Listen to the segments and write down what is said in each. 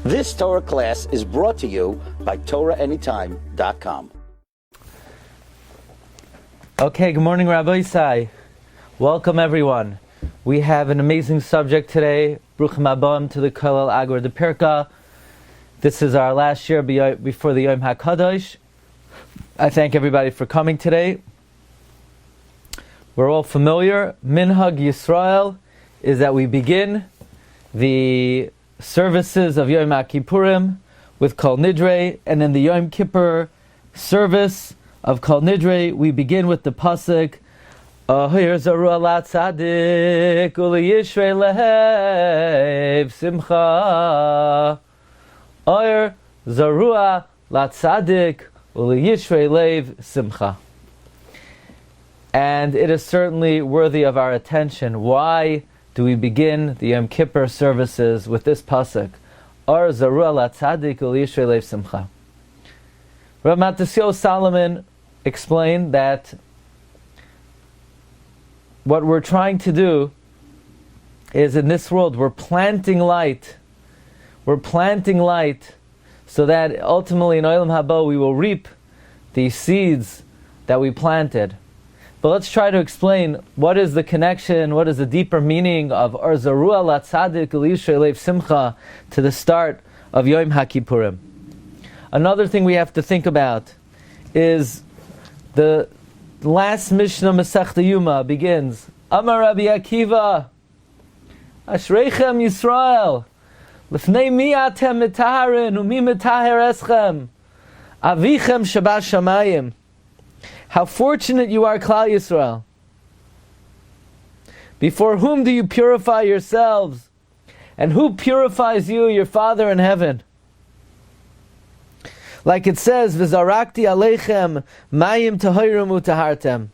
This Torah class is brought to you by TorahAnytime.com. Okay, good morning, Rabbi Isai. Welcome, everyone. We have an amazing subject today. Bruchim Abam to the Kolel Agor de Pirka. This is our last year before the Yom HaKadosh. I thank everybody for coming today. We're all familiar. Minhag Yisrael is that we begin the services of Yom Kippurim with Kol Nidre, and in the Yom Kippur service of Kol Nidre, we begin with the pasuk Ahir Zarua Latzadik Uli Yishrei Lehev Simcha. Ahir Zarua Latzadik Uli Yishrei Lev Simcha. And it is certainly worthy of our attention. Why do we begin the Yom Kippur services with this pasuk? Ahir Zarua Latzadik Uli Yishrei Lev Simcha. Rav Matisyahu Solomon explained that what we're trying to do is, in this world, we're planting light. We're planting light so that ultimately in Olam Haba we will reap the seeds that we planted. But let's try to explain what is the connection, what is the deeper meaning of Ahir Zarua Latzadik Uli Yishrei Lev Simcha to the start of Yom HaKippurim. Another thing we have to think about is the last Mishnah Masechta Yuma begins, Amar Rabbi Akiva, Ashreichem Yisrael, Lefnei mi atem mitaharin, umi mitaher eschem, Avichem Shabbat Shamayim. How fortunate you are, Klal Yisrael. Before whom do you purify yourselves? And who purifies you, your Father in heaven? Like it says, V'zarakti aleichem mayim tahirim utahartem.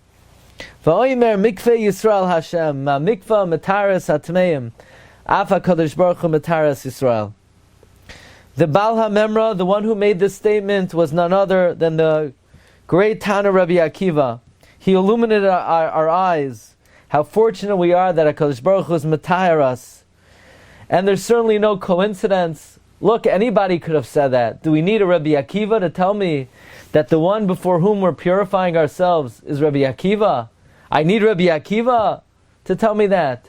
V'oimer mikveh Yisrael Hashem, ma mikveh mataras hatmeim, afa kadosh baruch hu mataras Yisrael. The Baal HaMemra, the one who made this statement, was none other than the great Tana Rabbi Akiva. He illuminated our eyes. How fortunate we are that HaKadosh Baruch Hu is matahir us. And there's certainly no coincidence. Look, anybody could have said that. Do we need a Rabbi Akiva to tell me that the one before whom we're purifying ourselves is Rabbi Akiva? I need Rabbi Akiva to tell me that.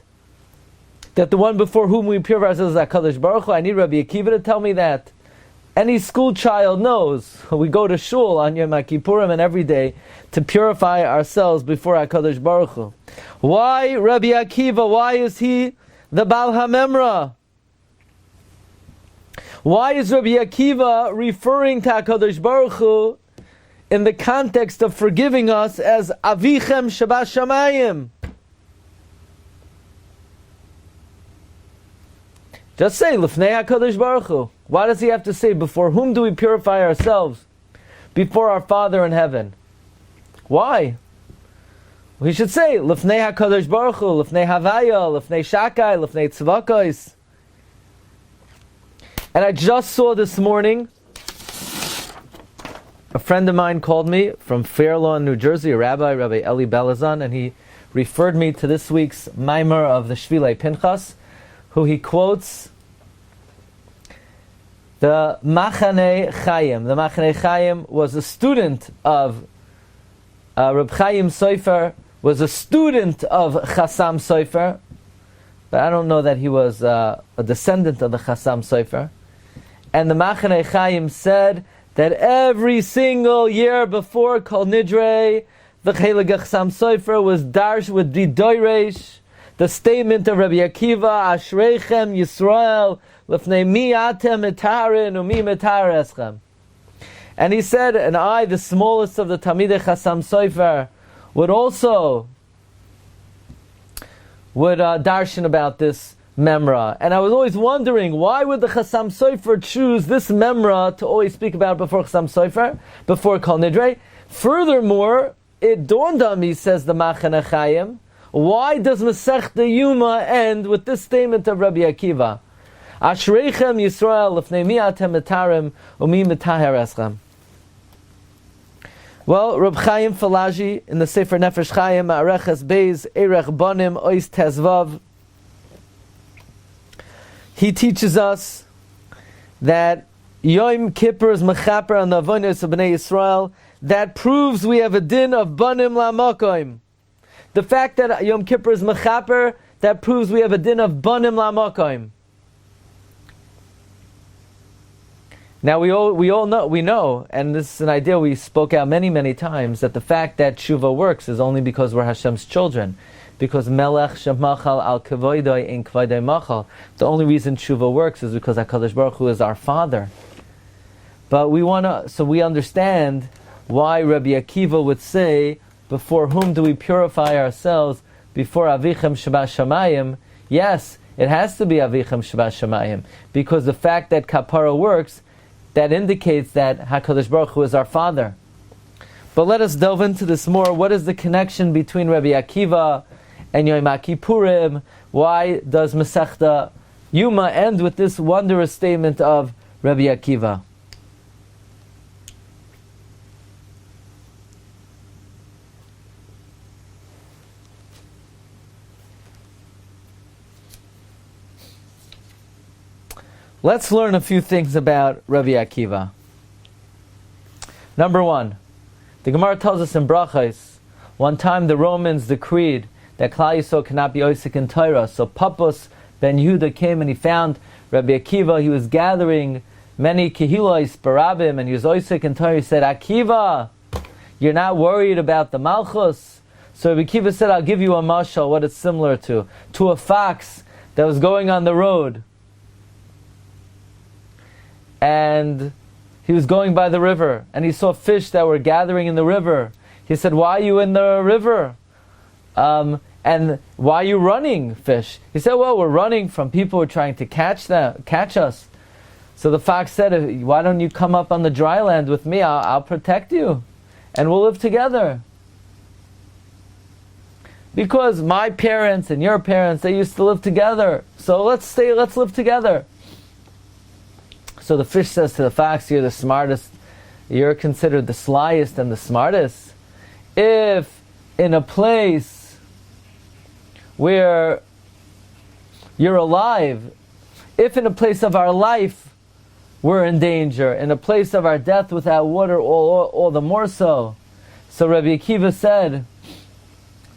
That the one before whom we purify ourselves is HaKadosh Baruch Hu. I need Rabbi Akiva to tell me that. Any school child knows. We go to shul on Yom Kippurim and every day to purify ourselves before HaKadosh Baruch Hu. Why Rabbi Akiva? Why is he the Baal HaMemra? Why is Rabbi Akiva referring to HaKadosh Baruch Hu in the context of forgiving us as Avichem Shabbat Shamayim? Just say Lefnei HaKadosh Baruch Hu. Why does he have to say, before whom do we purify ourselves? Before our Father in heaven. Why? We should say Lefnei HaKadosh Baruch Hu, Lefnei Havaya, Lefnei Shakai, Lefnei Tzvakos. And I just saw this morning, a friend of mine called me from Fair Lawn, New Jersey, a rabbi, Rabbi Eli Belazan, and he referred me to this week's Maimer of the Shvilei Pinchas, who he quotes the Machanei Chaim. The Machanei Chaim was a student of Reb Chaim Sofer, was a student of Chassam Sofer, but I don't know that he was a descendant of the Chassam Sofer. And the Machanei Chaim said that every single year before Kol Nidre, the Chelik Chassam Sofer was darsh with Didoiresh, the statement of Rabbi Akiva, Ashreichem Yisrael, Lefnei mi atem mitaharin umi mitaher eschem. And he said, and I, the smallest of the Talmidei Chassam Sofer, would darshan about this memra. And I was always wondering, why would the Chassam Sofer choose this memra to always speak about before Chassam Sofer, before Kol Nidre? Furthermore, it dawned on me, says the Machanei Chaim, why does Masechta Yuma end with this statement of Rabbi Akiva? Ashreichem Yisrael lefnei mi atem mitarim umi mitaher eschem. Well, Reb Chaim Falaji in the Sefer Nefesh Chaim Ma'areches Beis Erech Banim Ois Tezvav, he teaches us that Yom Kippur is mechaper on the avonos of Bnei Yisrael. That proves we have a din of banim la'makoim. The fact that Yom Kippur is mechaper, that proves we have a din of banim la'makoim. Now we all know, and this is an idea we spoke out many, many times, that the fact that tshuva works is only because we're Hashem's children. Because melech shemachal al kavoidai in kvaidai machal. The only reason tshuva works is because HaKadosh Baruch Hu is our Father. But so we understand why Rabbi Akiva would say, before whom do we purify ourselves? Before Avichem Shabbat Shamayim. Yes, it has to be Avichem Shabbat Shamayim. Because the fact that kapara works, that indicates that HaKadosh Baruch Hu is our Father. But let us delve into this more. What is the connection between Rabbi Akiva and Yom Kippurim? Why does Masechta Yuma end with this wondrous statement of Rabbi Akiva? Let's learn a few things about Rabbi Akiva. Number one, the Gemara tells us in Brachos, one time the Romans decreed that Klal Yisrael cannot be Osik in Torah. So Papus ben Yehuda came and he found Rabbi Akiva. He was gathering many Kehilos, Barabim, and he was Osik in Torah. He said, Akiva, you're not worried about the Malchus? So Rabbi Akiva said, I'll give you a mashal, what it's similar to a fox that was going on the road. And he was going by the river, and he saw fish that were gathering in the river. He said, why are you in the river? And why are you running, fish? He said, well, we're running from people who are trying to catch us. So the fox said, why don't you come up on the dry land with me? I'll protect you, and we'll live together. Because my parents and your parents, they used to live together. So let's live together. So the fish says to the fox, you're the smartest, you're considered the slyest and the smartest. If in a place where you're alive, if in a place of our life we're in danger, in a place of our death without water, all the more so. So Rabbi Akiva said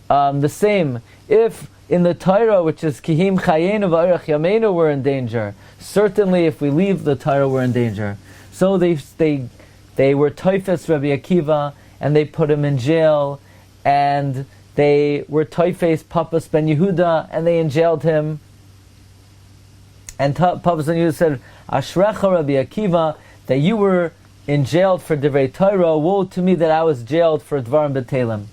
the same. If in the Torah, which is Kihim Chayenu V'Orech Yameinu, we're in danger. Certainly, if we leave the Torah, we're in danger. So they were toifes Rabbi Akiva, and they put him in jail, and they were toifes Papus ben Yehuda, and they enjailed him. And Papus ben Yehuda said, Ashrecha Rabbi Akiva, that you were in jail for Divrei Torah. Woe to me that I was jailed for Dvarim B'Telem.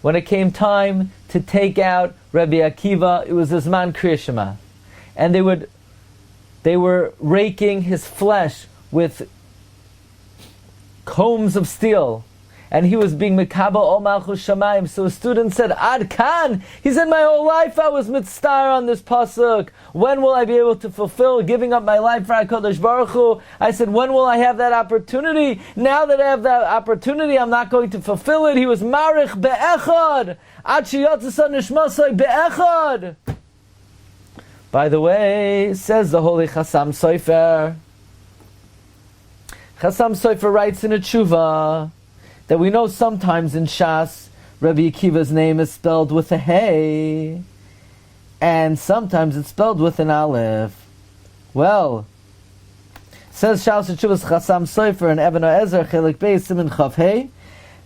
When it came time to take out Rabbi Akiva, it was Zman Kriya Shema. And they were raking his flesh with combs of steel. And he was being Mekaba Ol Malchus Shamayim. So a student said, Ad Kan! He said, my whole life I was mitzvah on this pasuk. When will I be able to fulfill giving up my life for HaKadosh Baruch Hu? I said, when will I have that opportunity? Now that I have that opportunity, I'm not going to fulfill it. He was Marich Be'echad! Ad Shiyatzasa Nishmasai Be'echad! By the way, says the holy Chassam Sofer. Chassam Sofer writes in a tshuva that we know sometimes in Shas, Rabbi Akiva's name is spelled with a hey, and sometimes it's spelled with an aleph. Well, says Shas Tshuvas Chassam Sofer and Eben Ezer Chelik Beis Siman Chav Hey,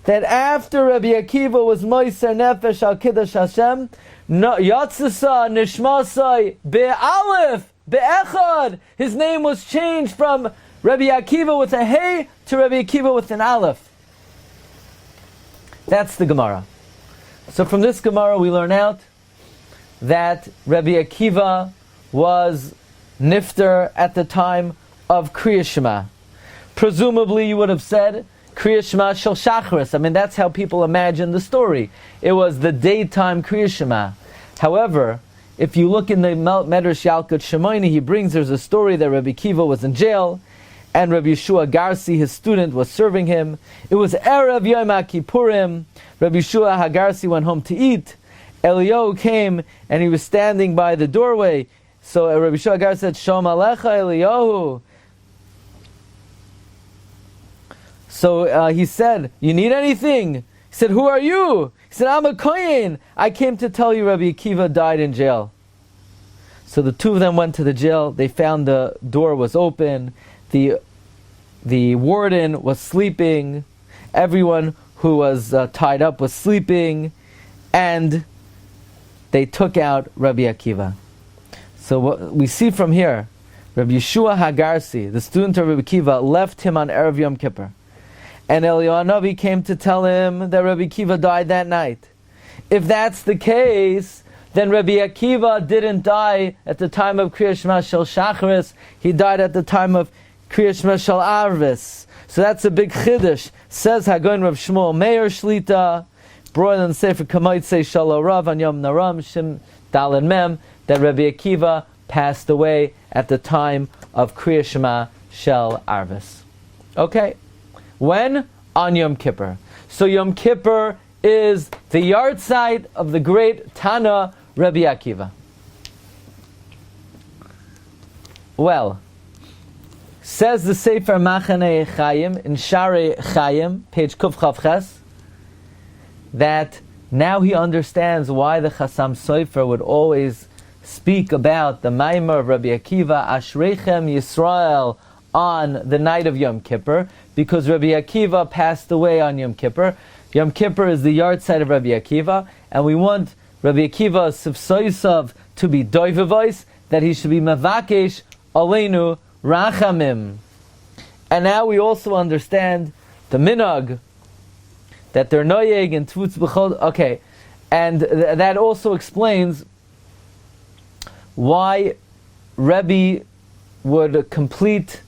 that after Rabbi Akiva was Moiser Nefesh al Kiddush Hashem, Yatzasa Nishmasai Be'alef Be'echad, his name was changed from Rabbi Akiva with a hey to Rabbi Akiva with an aleph. That's the Gemara. So from this Gemara we learn out that Rabbi Akiva was nifter at the time of Kriya Shema. Presumably you would have said Kriya Shema Shel Shachris. I mean, that's how people imagine the story. It was the daytime Kriya Shema. However, if you look in the Medrash Yalkut Shemaini, he brings there's a story that Rabbi Akiva was in jail, and Rabbi Yeshua Garsi, his student, was serving him. It was Erev Yom Kippurim. Rabbi Yeshua Hagarsi went home to eat. Eliyahu came, and he was standing by the doorway. So Rabbi Yeshua Hagarsi said, Shalom Alecha Eliyahu. So he said, you need anything? He said, who are you? He said, I'm a Kohen. I came to tell you Rabbi Akiva died in jail. So the two of them went to the jail. They found the door was open. The warden was sleeping. Everyone who was tied up was sleeping. And they took out Rabbi Akiva. So what we see from here, Rabbi Yeshua Hagarsi, the student of Rabbi Akiva, left him on Erev Yom Kippur. And Eliyahu Hanavi came to tell him that Rabbi Akiva died that night. If that's the case, then Rabbi Akiva didn't die at the time of Kriyas Shema Shel Shacharis. He died at the time of Kriyas Shema Shel Arvis. So that's a big chiddush. Says Hagon Rav Shmuel Meir Shlita, brought in the Sefer Kamotzei Shal Rav on Yom Naram Shim Daled Mem, that Rabbi Akiva passed away at the time of Kriyas Shema Shel Arvis. Okay. When? On Yom Kippur. So Yom Kippur is the Yahrtzeit of the great Tana Rabbi Akiva. Well, says the Sefer Machanei Chaim in Sharei Chaim, page Kuf Chav Ches, that now he understands why the Chassam Sofer would always speak about the Maimer of Rabbi Akiva, Ashreichem Yisrael, on the night of Yom Kippur, because Rabbi Akiva passed away on Yom Kippur. Yom Kippur is the Yahrtzeit of Rabbi Akiva, and we want Rabbi Akiva Sifsoisav to be doivavois, that he should be mavakesh aleinu rachamim. And now we also understand the minhag that they're noyeg and tvutz b'chol. Okay, and that also explains why Rebbi would complete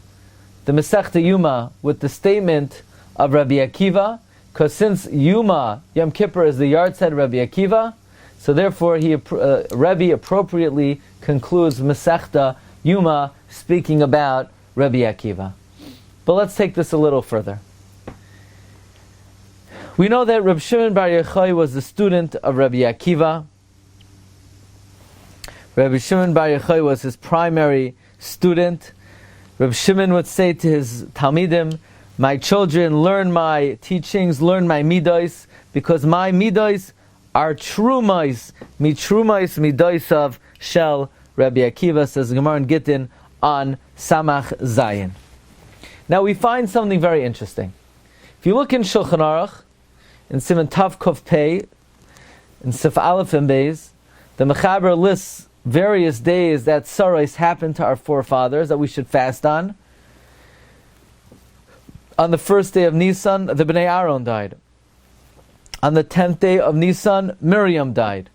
the Masechta Yuma with the statement of Rabbi Akiva, because since Yuma, Yom Kippur, is the Yahrtzeit of Rabbi Akiva, so therefore Rebbi appropriately concludes Masechta Yuma speaking about Rabbi Akiva. But let's take this a little further. We know that Reb Shimon Bar Yochai was the student of Rabbi Akiva. Rabbi Shimon Bar Yochai was his primary student. Reb Shimon would say to his Talmidim, my children, learn my teachings, learn my midos, because my midos are trumais, midos of Shel Rabbi Akiva, says Gemara in Gittin on Samach Zayin. Now we find something very interesting. If you look in Shulchan Aruch, in Siman Tav Kuf Pei, in Sif Aleph and Beis, the Mechaber lists various days that sorrows happened to our forefathers that we should fast on. On the first day of Nisan, the Bnei Aaron died. On the 10th day of Nisan, Miriam died.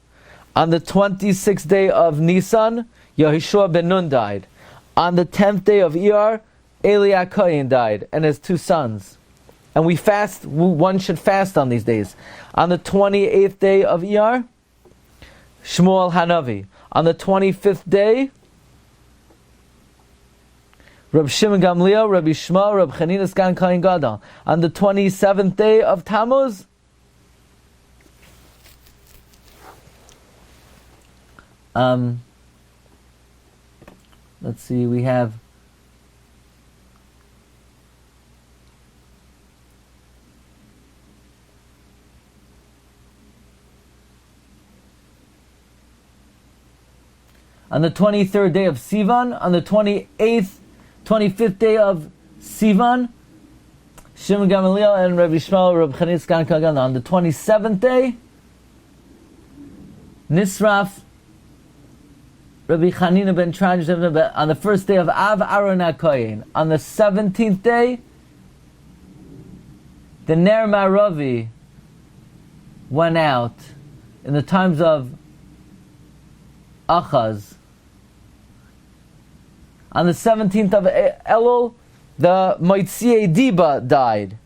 On the 26th day of Nisan, Yehoshua ben Nun died. On the 10th day of Iyar, Eli HaKohen died, and his two sons. And we fast, one should fast on these days. On the 28th day of Iyar, Shmuel Hanavi. On the 25th day, Reb Shimon Gamliel, Rabbi Shmuel, Reb Chanina Sgan Kohen Gadol. On the 27th day of Tammuz, let's see, we have on the 23rd day of Sivan, on the 25th day of Sivan, Shimon Gamaliel and Rabbi Shmuel, Rabbi Chanina Sgan Kohen Gadol. On the 27th day, Nisraf, Rabbi Chanina ben Tranj. On the first day of Av, Aaron HaKohen. On the 17th day, the Ner Maravi went out in the times of Achaz. On the 17th of Elul, the Moitziei Diba died.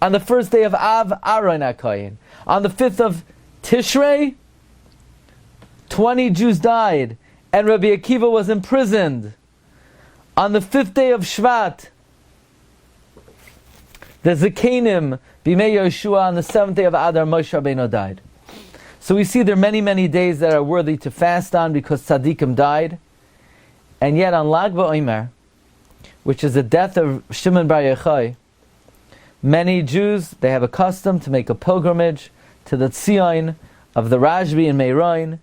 On the first day of Av, Aaron HaKohen. On the 5th of Tishrei, 20 Jews died, and Rabbi Akiva was imprisoned. On the 5th day of Shvat, the Zekanim, Bimei Yeshua, on the 7th day of Adar, Moshe Rabbeinu died. So we see there are many, many days that are worthy to fast on because tzaddikim died. And yet on Lag BaOmer, which is the death of Shimon Bar Yochai, Many Jews, they have a custom to make a pilgrimage to the Tzion of the Rashbi in Meiron,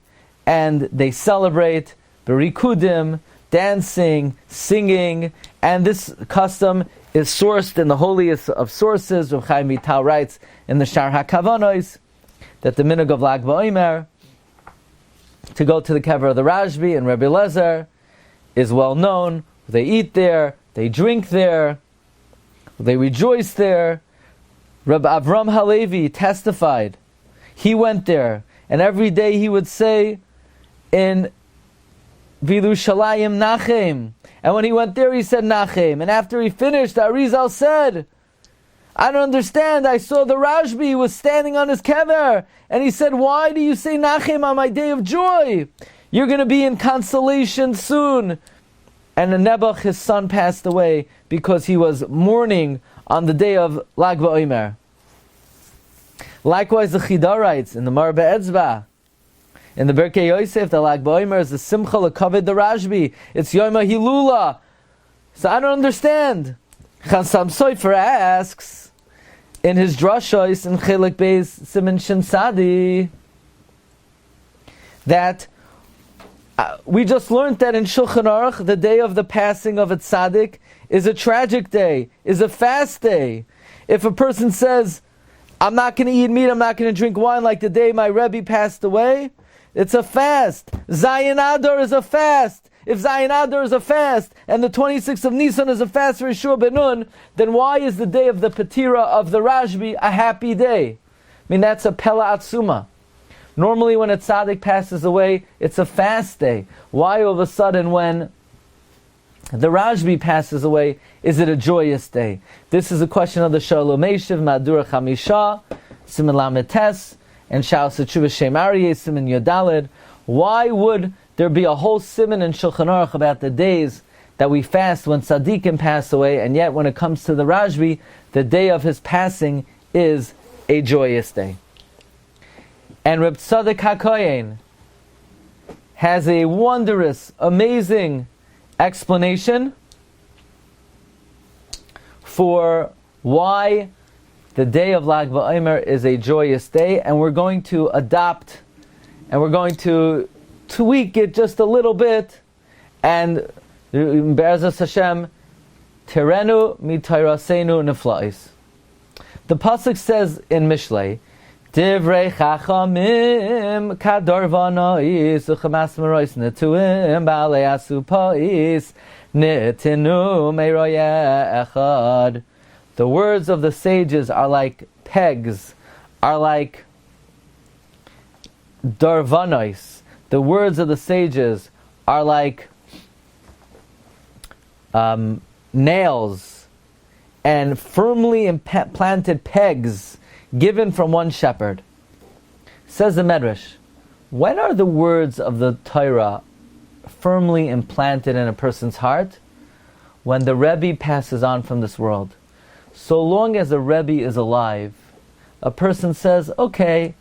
and they celebrate berikudim, dancing, singing, and this custom is sourced in the holiest of sources. Rav Chaim Vital writes in the Shar HaKavonos that the minhag of Lag BaOmer to go to the kever of the Rashbi and Rebbi Lezer is well known. They eat there, they drink there, they rejoice there. Rabbi Avram Halevi testified. He went there, and every day he would say, in V'Yerushalayim Nachem. And when he went there, he said Nachem. And after he finished, Arizal said, I don't understand. I saw the Rashbi was standing on his kever. And he said, why do you say Nachem on my day of joy? You're going to be in consolation soon. And the Nebuch, his son, passed away because he was mourning on the day of Lag BaOmer. Likewise, the Chida writes in the Mar Be'etzba, in the Berkei Yosef, the Lag BaOmer is the Simcha L'Kavod the Rashbi. It's Yom HaHilula. So I don't understand. Chassam Sofer asks in his drashos in Chelik Beis Siman Shin Sadi that we just learned that in Shulchan Aruch, the day of the passing of a tzaddik is a tragic day, is a fast day. If a person says, I'm not going to eat meat, I'm not going to drink wine like the day my Rebbi passed away, it's a fast. Zayin Adar is a fast. If Zayin Adar is a fast, and the 26th of Nisan is a fast for Yeshua ben Nun, then why is the day of the Patira of the Rashbi a happy day? I mean, that's a Pela Atzuma. Normally when a tzaddik passes away, it's a fast day. Why all of a sudden when the Rashbi passes away, is it a joyous day? This is a question of the Shalom Eshiv, Madura Chamisha, Siman Lamed Tes, and Shal Setshuvah Shem Aryeh, Siman Yodalid. Why would there be a whole siman in Shulchan Aruch about the days that we fast when tzaddikim pass away, and yet when it comes to the Rashbi, the day of his passing is a joyous day? And Reb Tzadok HaKohen has a wondrous, amazing explanation for why the day of Lag BaOmer is a joyous day, and we're going to adopt, and we're going to tweak it just a little bit, and Be'ezus Hashem, Tirenu miTorahseinu nefla'is. The pasuk says in Mishlei, Divrei Chachamim kador v'anois u'chamas merois netuim ba'alei asupais nitinu meiroyeh echad. The words of the sages are like pegs, are like darvanois. The words of the sages are like nails and firmly planted pegs given from one shepherd. Says the Medrash, when are the words of the Torah firmly implanted in a person's heart? When the Rebbi passes on from this world. So long as a Rebbi is alive, a person says, okay,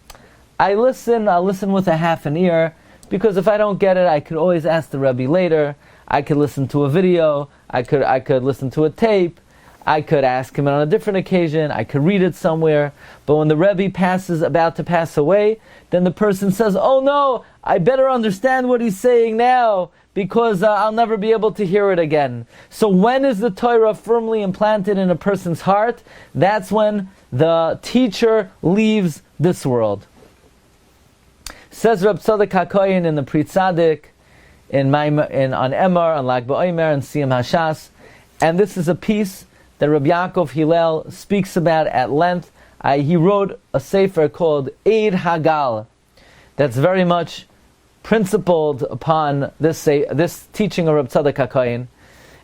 I'll listen with a half an ear, because if I don't get it, I could always ask the Rebbi later. I could listen to a video, I could listen to a tape, I could ask him on a different occasion, I could read it somewhere. But when the Rebbe about to pass away, then the person says, oh no, I better understand what he's saying now, because I'll never be able to hear it again. So when is the Torah firmly implanted in a person's heart? That's when the teacher leaves this world. Says Reb Tzadok HaKohen in the Pri Tzadik, on Emor, on Lag BaOmer, and Siyam Hashas, and this is a piece that Rabbi Yaakov Hillel speaks about at length. He wrote a sefer called Eid Hagal, that's very much principled upon this teaching of Reb Tzadok HaKohen,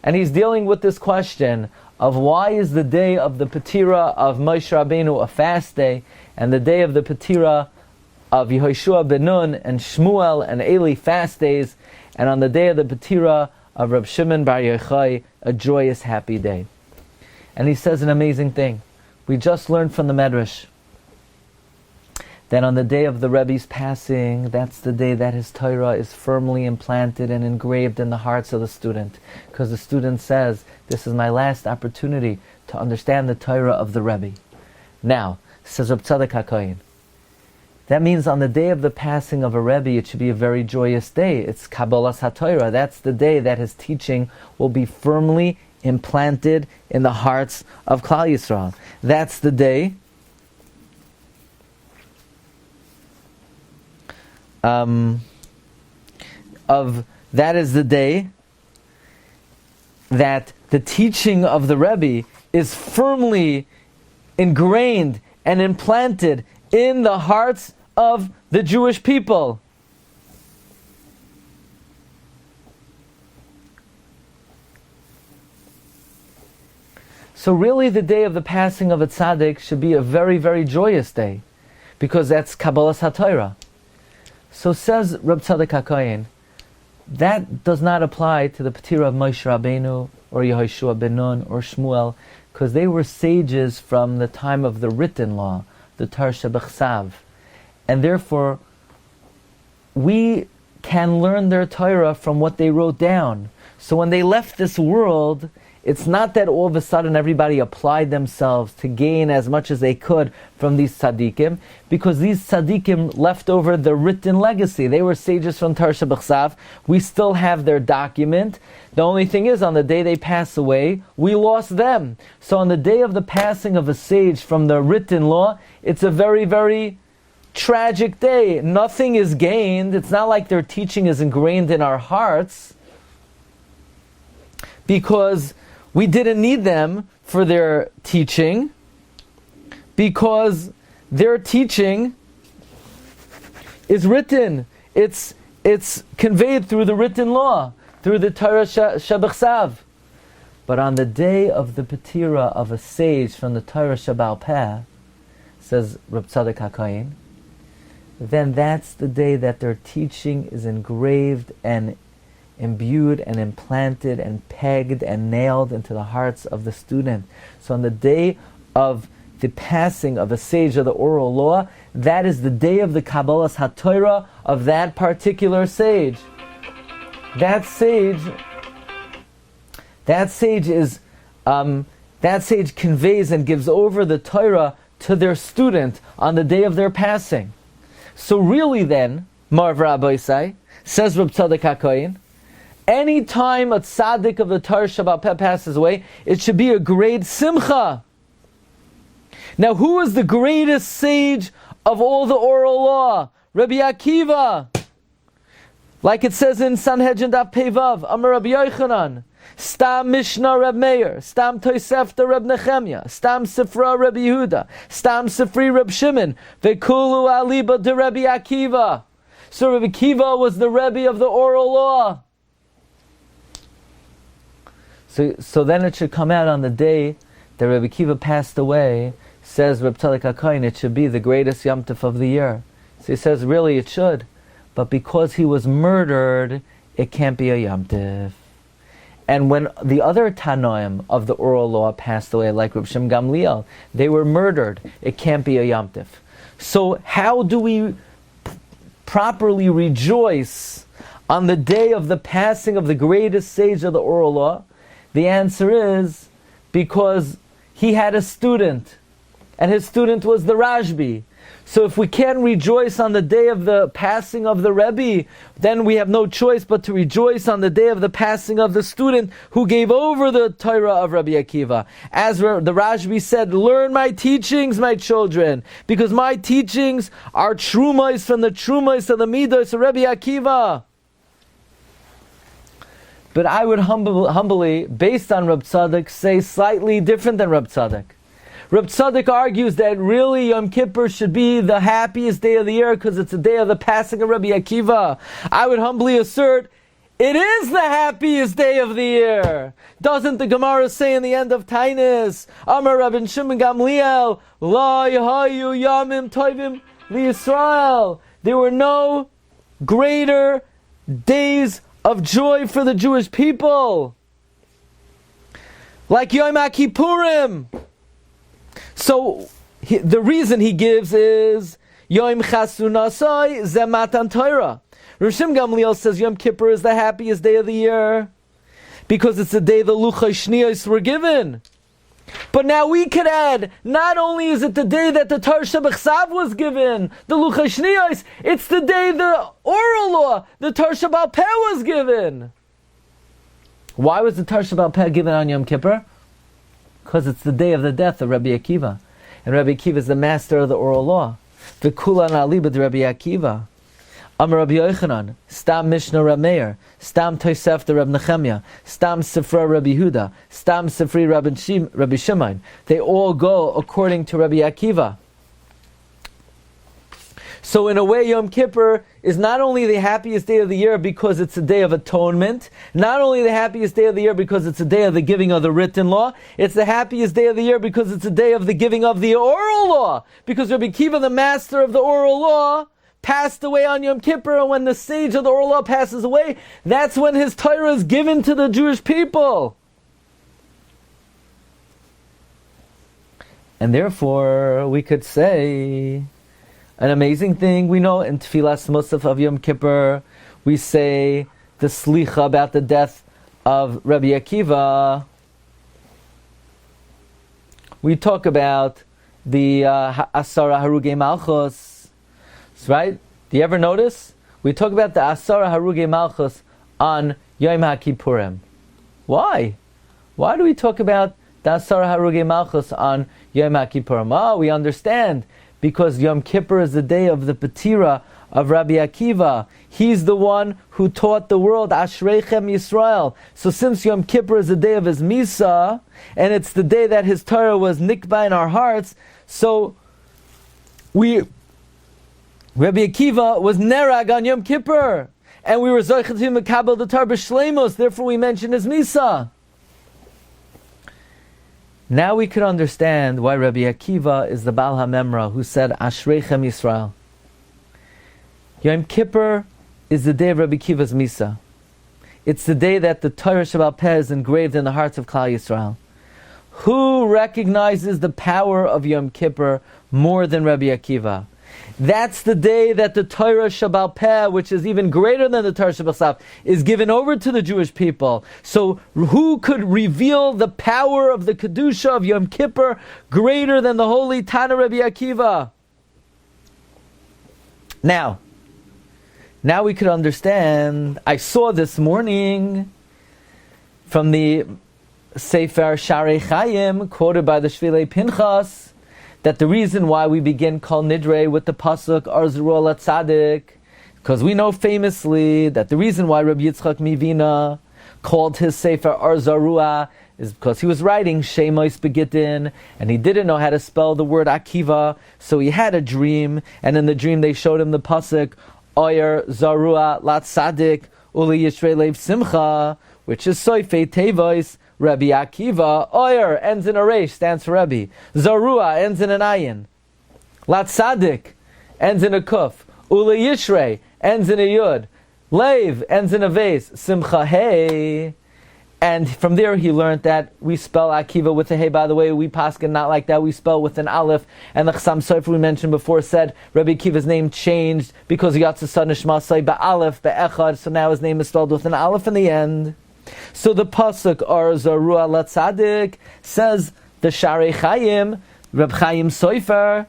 and he's dealing with this question of why is the day of the Patira of Moshe Rabbeinu a fast day, and the day of the Patira of Yehoshua ben Nun and Shmuel and Eli fast days, and on the day of the Patira of Reb Shimon bar Yochai, a joyous, happy day. And he says an amazing thing. We just learned from the Medrash Then on the day of the Rebbe's passing, that's the day that his Torah is firmly implanted and engraved in the hearts of the student. Because the student says, this is my last opportunity to understand the Torah of the Rebbe. Now, says Reb Tzadok HaKohen, that means on the day of the passing of a Rebbe, it should be a very joyous day. It's Kabbalah HaTorah. That's the day that his teaching will be firmly implanted in the hearts of Klal Yisrael. That's the day that is the day that the teaching of the Rebbe is firmly ingrained and implanted in the hearts of the Jewish people. So really the day of the passing of a tzaddik should be a very, very joyous day, because that's Kabbalah HaTorah. So says Reb Tzadok HaKohen, that does not apply to the Petira of Moshe Rabbeinu or Yehoshua ben Nun or Shmuel, because they were sages from the time of the written law, the Torah Shebechsav. And therefore, we can learn their Torah from what they wrote down. So when they left this world, it's not that all of a sudden everybody applied themselves to gain as much as they could from these tzaddikim, because these tzaddikim left over the written legacy. They were sages from Torah Shebechsav. We still have their document. The only thing is, on the day they pass away, we lost them. So on the day of the passing of a sage from the written law, it's a very, very tragic day. Nothing is gained. It's not like their teaching is ingrained in our hearts, because we didn't need them for their teaching, because their teaching is written. It's conveyed through the written law, through the Torah Shebechsav. But on the day of the Petira of a sage from the Torah Shebal Peh, says Reb Tzadok HaKohen, then that's the day that their teaching is engraved and imbued and implanted and pegged and nailed into the hearts of the student. So on the day of the passing of a sage of the oral law, that is the day of the Kabbalah HaTorah of that particular sage. That sage conveys and gives over the Torah to their student on the day of their passing. So really then, Marv Rabbi Isai, says Reb Tzadok HaKohen, any time a tzaddik of the Torah Shebal Peh passes away, it should be a great simcha. Now, who is the greatest sage of all the oral law? Rabbi Akiva. Like it says in Sanhedrin Daf Peivav, Amar Rabbi Yochanan, Stam Mishnah Reb Meir, Stam Tosefta Reb Nechemya, Stam Sifra Reb Yehuda, Stam Sifri Reb Shimon, Vekulu Aliba de Rabbi Akiva. So Rabbi Akiva was the Rebbe of the oral law. So then it should come out on the day that Rabbi Akiva passed away, says Reb Tzadok HaKohen, it should be the greatest Yom Tov of the year. So he says, really it should. But because he was murdered, it can't be a Yom Tov. And when the other Tanoim of the oral law passed away, like Reb Shem Gamliel, they were murdered. It can't be a Yom Tov. So how do we properly rejoice on the day of the passing of the greatest sage of the oral law? The answer is because he had a student, and his student was the Rashbi. So if we can't rejoice on the day of the passing of the Rebbe, then we have no choice but to rejoice on the day of the passing of the student who gave over the Torah of Rabbi Akiva. As the Rashbi said, learn my teachings, my children, because my teachings are Trumas from the Trumas of the Midos of Rabbi Akiva. But I would humbly, based on Reb Tzadok, say slightly different than Reb Tzadok. Reb Tzadok argues that really Yom Kippur should be the happiest day of the year because it's the day of the passing of Rabbi Akiva. I would humbly assert it is the happiest day of the year. Doesn't the Gemara say in the end of Tainis, Amar Rabbi Shimon Gamliel, La Yahayu Yamim Tovim LiYisrael. There were no greater days of joy for the Jewish people, like Yom Kippurim. So the reason he gives is Yom Chasunasai ze Matan Torah. Rishim Gamliel says Yom Kippur is the happiest day of the year because it's the day the Luchai Shniyos were given. But now we could add, not only is it the day that the Torah Shebechsav was given, the Luchai Shniyos, it's the day the oral law, the Torah Shebal Peh was given. Why was the Torah Shebal Peh given on Yom Kippur? Because it's the day of the death of Rabbi Akiva. And Rabbi Akiva is the master of the oral law. The Kulan Ali b'd Rabbi Akiva. Amar Rabbi Yochanan, Stam Mishnah Rab Meir, Stam Tosef the Rab Nechemia, Stam Sifra Rabbi Huda, Stam Sifri Rabbi Shimon. They all go according to Rabbi Akiva. So in a way, Yom Kippur is not only the happiest day of the year because it's a day of atonement, not only the happiest day of the year because it's a day of the giving of the written law, it's the happiest day of the year because it's a day of the giving of the oral law. Because Rabbi Akiva, the master of the oral law, passed away on Yom Kippur, and when the sage of the oral law passes away, that's when his Torah is given to the Jewish people. And therefore, we could say an amazing thing. We know in Tfilas Musaf of Yom Kippur, we say the Slicha about the death of Rabbi Akiva. We talk about the Asara Harugei Malchus, right? Do you ever notice? We talk about the Asara Harugei Malchus on Yom HaKippurim. Why? Why do we talk about the Asara Harugei Malchus on Yom HaKippurim? Oh, we understand. Because Yom Kippur is the day of the Petira of Rabbi Akiva. He's the one who taught the world, Ashreichem Yisrael. So since Yom Kippur is the day of his Misa, and it's the day that his Torah was nikba in our hearts, so Rabbi Akiva was Nerag on Yom Kippur. And we were Zoichet to Mekabel the Torah B'Shleimus, therefore we mention his Misa. Now we could understand why Rabbi Akiva is the Baal HaMemra who said, Ashreichem Yisrael. Yom Kippur is the day of Rabbi Akiva's Misa. It's the day that the Torah Shebal Peh is engraved in the hearts of Klal Yisrael. Who recognizes the power of Yom Kippur more than Rabbi Akiva? That's the day that the Torah Shebal Peh, which is even greater than the Torah Shebechsav, is given over to the Jewish people. So who could reveal the power of the Kedusha of Yom Kippur greater than the holy Tana Rabbi Akiva? Now we could understand. I saw this morning from the Sefer Sharei Chaim, quoted by the Shvilei Pinchas, that the reason why we begin Kol Nidre with the pasuk Arzaru Ala Tzadik, because we know famously that the reason why Rabbi Yitzchak Mivina called his Sefer Arzarua is because he was writing Shemois Begitin, and he didn't know how to spell the word Akiva, so he had a dream, and in the dream they showed him the pasuk Oyer Zarua La Tzadik Uli Yishrei Lev Simcha, which is Soifei Tevois. Rabbi Akiva, Oyer ends in a resh, stands for Rebbi. Zarua ends in an ayin. Lat Sadik ends in a kuf. Ule Yishrei ends in a yud. Lev ends in a vase. Simcha hey. And from there he learned that we spell Akiva with a hey. By the way, we paskin not like that. We spell with an aleph. And the Chassam Sofer we mentioned before said Rabbi Akiva's name changed because Yahrtzeit Nishmasai ba'aleph be'echad. So now his name is spelled with an aleph in the end. So the pasuk Arzaru Ala Tzadik says the Sharei Chaim, Reb Chaim Sofer.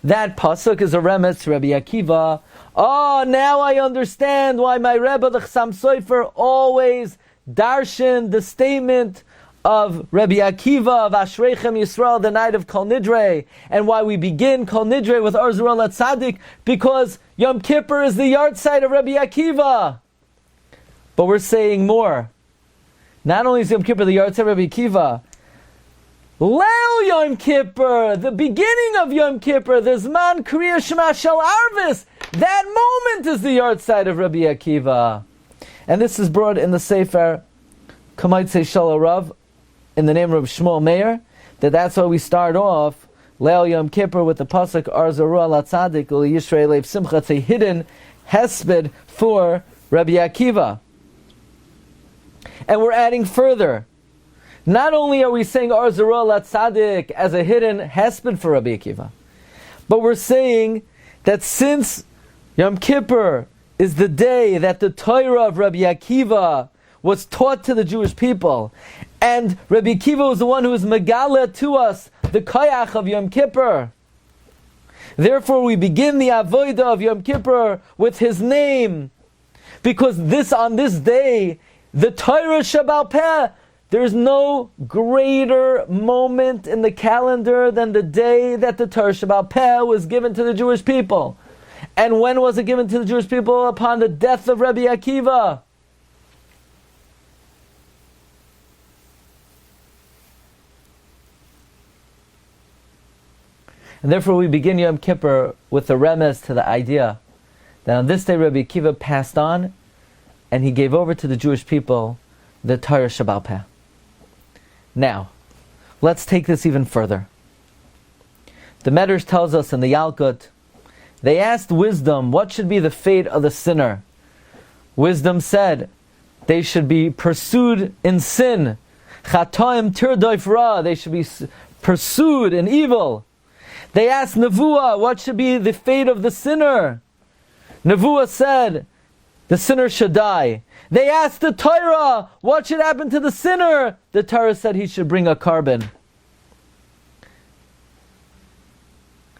That pasuk is a remez to Rabbi Akiva. Oh, now I understand why my Rebbe, the Chassam Sofer, always darshan the statement of Rabbi Akiva of Ashreichem Yisrael, the night of Kol Nidre, and why we begin Kol Nidre with Arzaru Ala Tzadik, because Yom Kippur is the Yahrtzeit of Rabbi Akiva. But we're saying more. Not only is Yom Kippur the Yahrtzeit of Rabbi Akiva, Leil Yom Kippur, the beginning of Yom Kippur, the Zman Kriya Shema Shel Arvis, that moment is the Yahrtzeit of Rabbi Akiva. And this is brought in the Sefer Kamaitze Shel Arav, in the name of Shmuel Meir, that's why we start off Leil Yom Kippur with the pasuk Arzaru Ala Tzadik Uli Yishrei Lev Simcha. It's a hidden hesped for Rabbi Akiva. And we're adding further. Not only are we saying Arzaru Ala Tzadik as a hidden hesped for Rabbi Akiva, But we're saying that since Yom Kippur is the day that the Torah of Rabbi Akiva was taught to the Jewish people, and Rabbi Akiva was the one who was megala to us the koyach of Yom Kippur. Therefore we begin the avodah of Yom Kippur with his name, because on this day, the Torah Shabbal Peh, there's no greater moment in the calendar than the day that the Torah Shabbal Peh was given to the Jewish people. And when was it given to the Jewish people? Upon the death of Rabbi Akiva. And therefore we begin Yom Kippur with a remez to the idea that on this day Rabbi Akiva passed on and he gave over to the Jewish people the Torah Shabbal Peh. Now, let's take this even further. The Medrash tells us in the Yalkut, they asked wisdom, what should be the fate of the sinner? Wisdom said, they should be pursued in sin. Chatoim tirdoif ra, they should be pursued in evil. They asked Nevuah, what should be the fate of the sinner? Nevuah said, the sinner should die. They asked the Torah, what should happen to the sinner? The Torah said he should bring a carbon.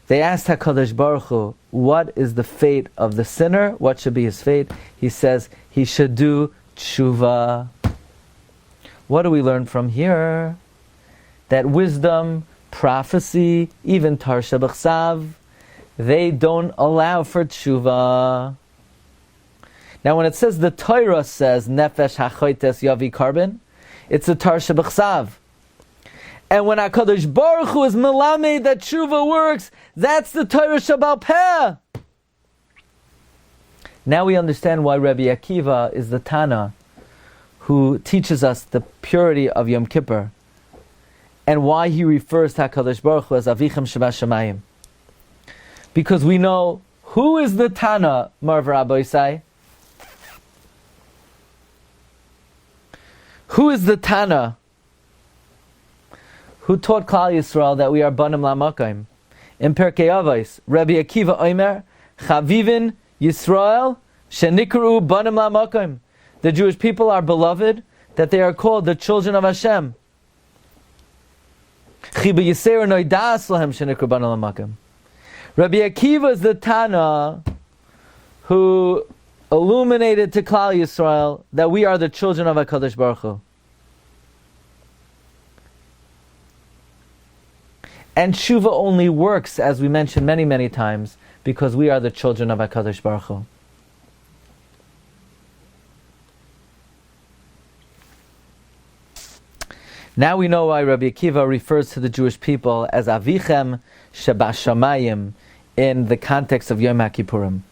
They asked HaKadosh Baruch Hu, what is the fate of the sinner? What should be his fate? He says he should do tshuva. What do we learn from here? That wisdom, prophecy, even Tarsha B'chsav, they don't allow for tshuva. Now when it says the Torah says nefesh hachoites yavi carbon, it's a Tarsha B'chsav. And when HaKadosh Baruch Hu is melamed that tshuva works, that's the Torah Shabbal Peh. Now we understand why Rabbi Akiva is the Tana who teaches us the purity of Yom Kippur, and why he refers to HaKadosh Baruch Hu as Avichem Shebashamayim. Because we know who is the Tana, Marv Rabbi Isai. Who is the Tana who taught Klal Yisrael that we are Banim Lamakim? In Perkei Avos, Rabbi Akiva Omer, Chavivin Yisrael Shenikru Banim Lamakim. The Jewish people are beloved, that they are called the children of Hashem. Rabbi Akiva is the Tana who illuminated to Klal Yisrael that we are the children of HaKadosh Baruch Hu. And Tshuva only works, as we mentioned many, many times, because we are the children of HaKadosh Baruch Hu. Now we know why Rabbi Akiva refers to the Jewish people as Avichem Shebashamayim in the context of Yom Kippurim.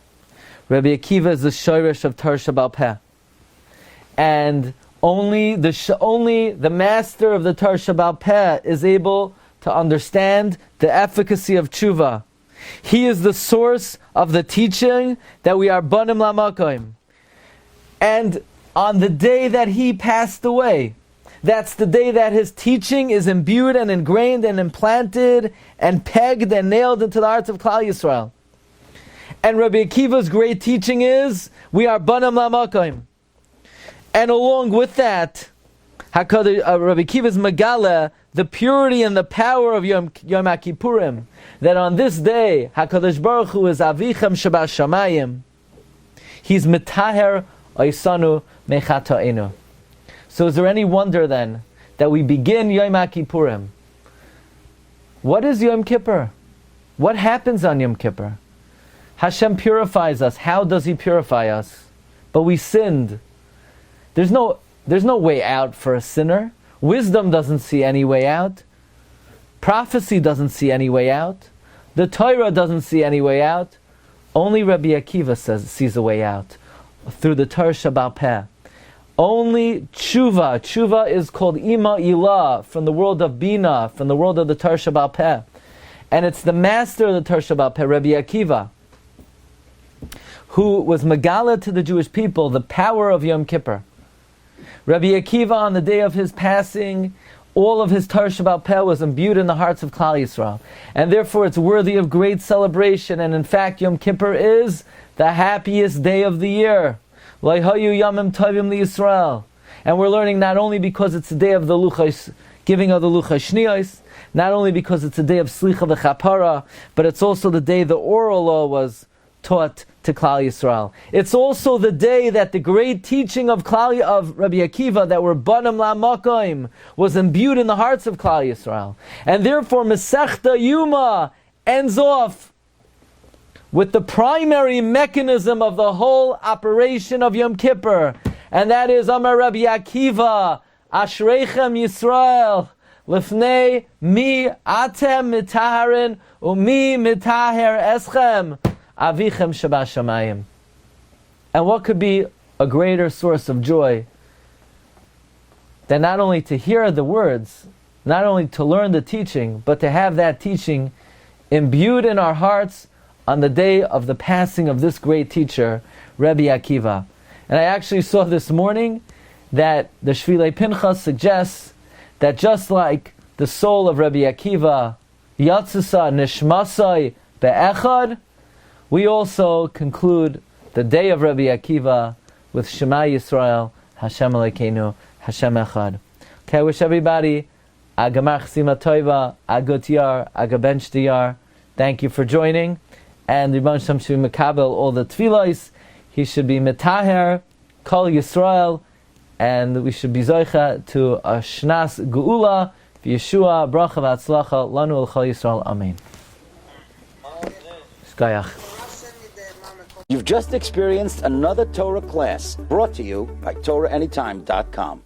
Rabbi Akiva is the shoresh of Torah Shabbal Peh, and only the master of the Torah Shabbal Peh is able to understand the efficacy of tshuva. He is the source of the teaching that we are banim lamakim. And on the day that he passed away, that's the day that his teaching is imbued and ingrained and implanted and pegged and nailed into the hearts of Klal Yisrael. And Rabbi Akiva's great teaching is, we are Banim Lamakim. And along with that, Rabbi Akiva's Megala, the purity and the power of Yom Kippurim, that on this day, HaKadosh Baruch Hu is Avichem Shabbat Shamayim. He's Metaher Oisanu Mechata'enu. So is there any wonder then that we begin Yom Kippurim? What is Yom Kippur? What happens on Yom Kippur? Hashem purifies us. How does He purify us? But we sinned. There's no way out for a sinner. Wisdom doesn't see any way out. Prophecy doesn't see any way out. The Torah doesn't see any way out. Only Rabbi Akiva sees a way out through the Torah Shabbal Peh. Only tshuva. Tshuva is called Ima Ilah, from the world of Bina, from the world of the Torah Shabbal Peh. And it's the master of the Torah Shabbal Peh, Rabbi Akiva, who was Megala to the Jewish people the power of Yom Kippur. Rabbi Akiva, on the day of his passing, all of his Torah Shabbat Peh was imbued in the hearts of Klal Yisrael. And therefore it's worthy of great celebration. And in fact, Yom Kippur is the happiest day of the year. Leihayu Yamim Tovim LiYisrael. And we're learning not only because it's the day of the Luchos, giving of the Luchos Shniyos, not only because it's a day of Slicha v'Chapara, but it's also the day the oral law was taught to Klal Yisrael. It's also the day that the great teaching of Rabbi Akiva, that were Banim LaMakoim, was imbued in the hearts of Klal Yisrael. And therefore Masechta Yuma ends off with the primary mechanism of the whole operation of Yom Kippur, and that is Amar Rabbi Akiva, Ashreichem Yisrael, Lifnei mi atem mitaharin umi mitaher eschem avichem shabashamayim. And what could be a greater source of joy than not only to hear the words, not only to learn the teaching, but to have that teaching imbued in our hearts on the day of the passing of this great teacher, Rabbi Akiva. And I actually saw this morning that the Shvilei Pinchas suggests that just like the soul of Rabbi Akiva, Yahrtzeit Nishmasai Be'echad, we also conclude the day of Rabbi Akiva with Shema Yisrael, Hashem Elokeinu, Hashem Echad. Okay, I wish everybody a Gamar Chesima Toiva, a Gut Yar, a Gabench Diyar. Thank you for joining. And Rebbi Shem should be Mekabel all the Tfilos. He should be Metaher, Kol Yisrael, and we should be Zoicha to a Shnas Geula, Yeshua, Bracha V'Atzlacha, Lanu L'Chol Yisrael, Amen. Shkayach. You've just experienced another Torah class brought to you by TorahAnytime.com.